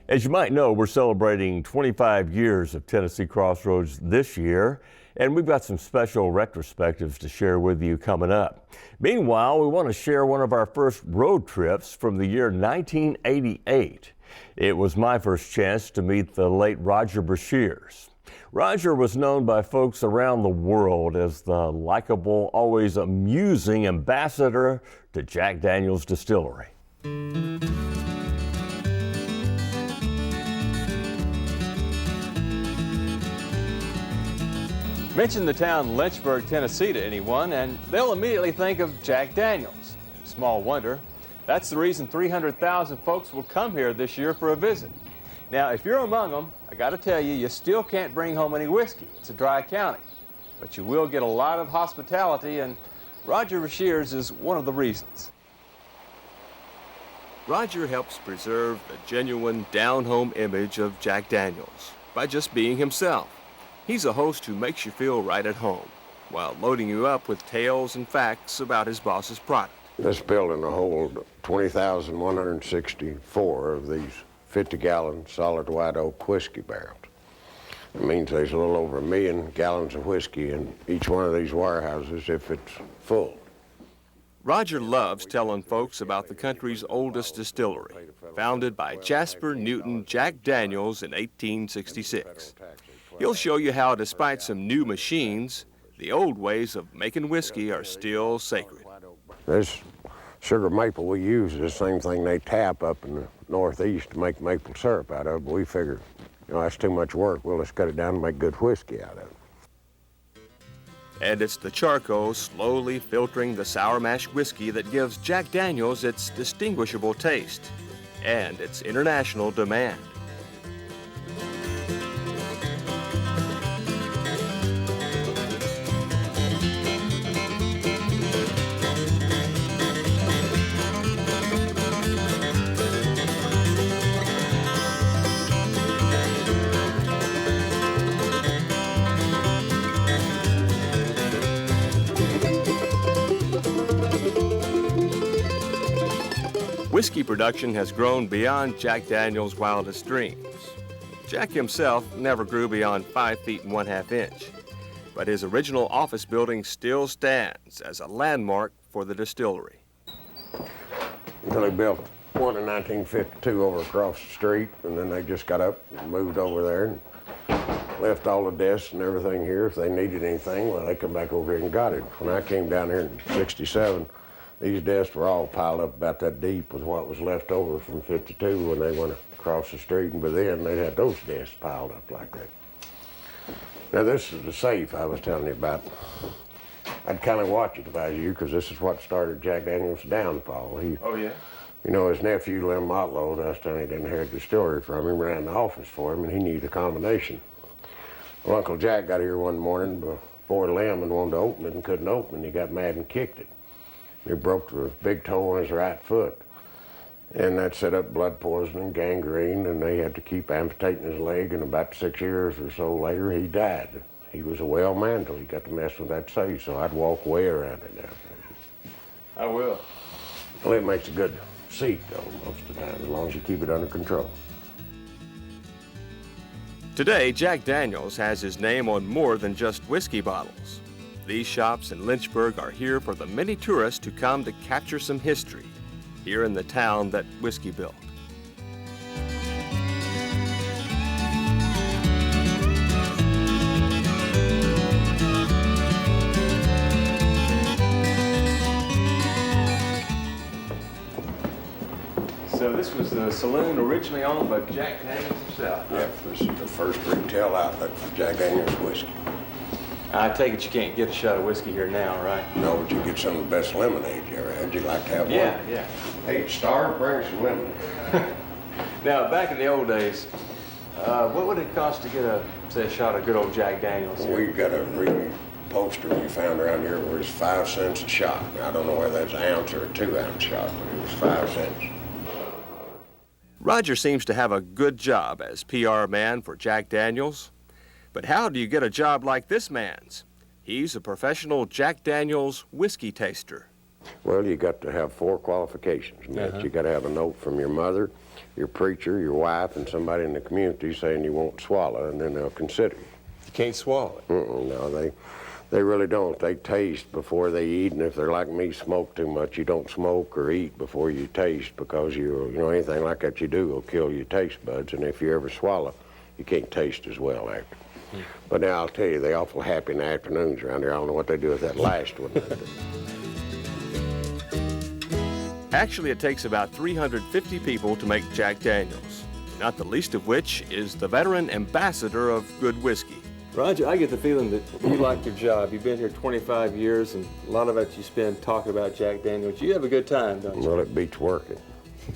As you might know, we're celebrating 25 years of Tennessee Crossroads this year, and we've got some special retrospectives to share with you coming up. Meanwhile, we want to share one of our first road trips from the year 1988. It was my first chance to meet the late Roger Brashears. Roger was known by folks around the world as the likable, always amusing ambassador to Jack Daniel's Distillery. Mention the town Lynchburg, Tennessee to anyone, and they'll immediately think of Jack Daniel's. Small wonder. That's the reason 300,000 folks will come here this year for a visit. Now, if you're among them, I got to tell you, you still can't bring home any whiskey. It's a dry county. But you will get a lot of hospitality, and Roger Brashears is one of the reasons. Roger helps preserve the genuine down-home image of Jack Daniel's by just being himself. He's a host who makes you feel right at home, while loading you up with tales and facts about his boss's product. This building will hold 20,164 of these 50-gallon solid white oak whiskey barrels. It means there's a little over 1 million gallons of whiskey in each one of these warehouses if it's full. Roger loves telling folks about the country's oldest distillery, founded by Jasper Newton Jack Daniels in 1866. He'll show you how, despite some new machines, the old ways of making whiskey are still sacred. This sugar maple we use is the same thing they tap up in the Northeast to make maple syrup out of, but we figured, that's too much work. We'll just cut it down and make good whiskey out of it. And it's the charcoal slowly filtering the sour mash whiskey that gives Jack Daniel's its distinguishable taste and its international demand. Whiskey production has grown beyond Jack Daniel's wildest dreams. Jack himself never grew beyond 5 feet and 1/2 inch, but his original office building still stands as a landmark for the distillery. Until they built one in 1952 over across the street, and then they just got up and moved over there and left all the desks and everything here. If they needed anything, well, they come back over here and got it. When I came down here in '67, these desks were all piled up about that deep with what was left over from '52 when they went across the street, and by then they had those desks piled up like that. Now this is the safe I was telling you about. I'd kind of watch it if I was you, because this is what started Jack Daniel's downfall. Oh, yeah? His nephew, Lem Motlow, I was telling you, didn't inherit the distillery from him, ran the office for him, and he needed a combination. Well, Uncle Jack got here one morning before Lem and wanted to open it and couldn't open it, and he got mad and kicked it. He broke the big toe on his right foot, and that set up blood poisoning, gangrene, and they had to keep amputating his leg, and about 6 years or so later, he died. He was a well man till he got to mess with that safe, so I'd walk way around it now. I will. Well, it makes a good seat, though, most of the time, as long as you keep it under control. Today, Jack Daniel's has his name on more than just whiskey bottles. These shops in Lynchburg are here for the many tourists who come to capture some history here in the town that whiskey built. So this was the saloon originally owned by Jack Daniel's himself. Yeah, this is the first retail outlet for Jack Daniel's whiskey. I take it you can't get a shot of whiskey here now, right? No, but you get some of the best lemonade you ever had. You'd like to have one? Yeah. Hey, Star, bring some lemonade. Now, back in the old days, what would it cost to get a shot of good old Jack Daniel's? Well, we've got a really poster we found around here where it's 5 cents a shot. Now, I don't know whether that's an ounce or a 2-ounce shot, but it was 5 cents. Roger seems to have a good job as PR man for Jack Daniel's. But how do you get a job like this man's? He's a professional Jack Daniel's whiskey taster. Well, you got to have 4 qualifications, Mitch. You got to have a note from your mother, your preacher, your wife, and somebody in the community saying you won't swallow, and then they'll consider you. You can't swallow it. No, they really don't. They taste before they eat, and if they're like me, smoke too much, you don't smoke or eat before you taste, because you know, anything like that you do will kill your taste buds, and if you ever swallow, you can't taste as well after. But now I'll tell you, they're awful happy in the afternoons around here. I don't know what they do with that last one. Actually, it takes about 350 people to make Jack Daniels, not the least of which is the veteran ambassador of good whiskey. Roger, I get the feeling that you like your job. You've been here 25 years, and a lot of it you spend talking about Jack Daniels. You have a good time, don't you? Well, it beats working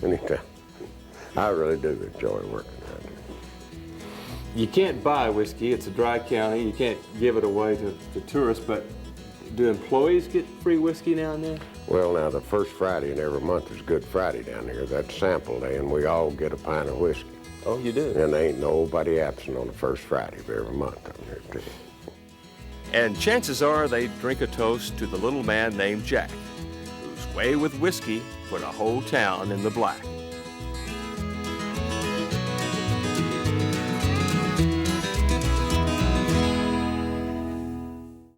anytime. I really do enjoy working around here. You can't buy whiskey. It's a dry county. You can't give it away to tourists, but do employees get free whiskey now and then? Well, now, the first Friday in every month is Good Friday down here. That's sample day, and we all get a pint of whiskey. Oh, you do? And there ain't nobody absent on the first Friday of every month down here, too. And chances are they drink a toast to the little man named Jack, whose way with whiskey put a whole town in the black.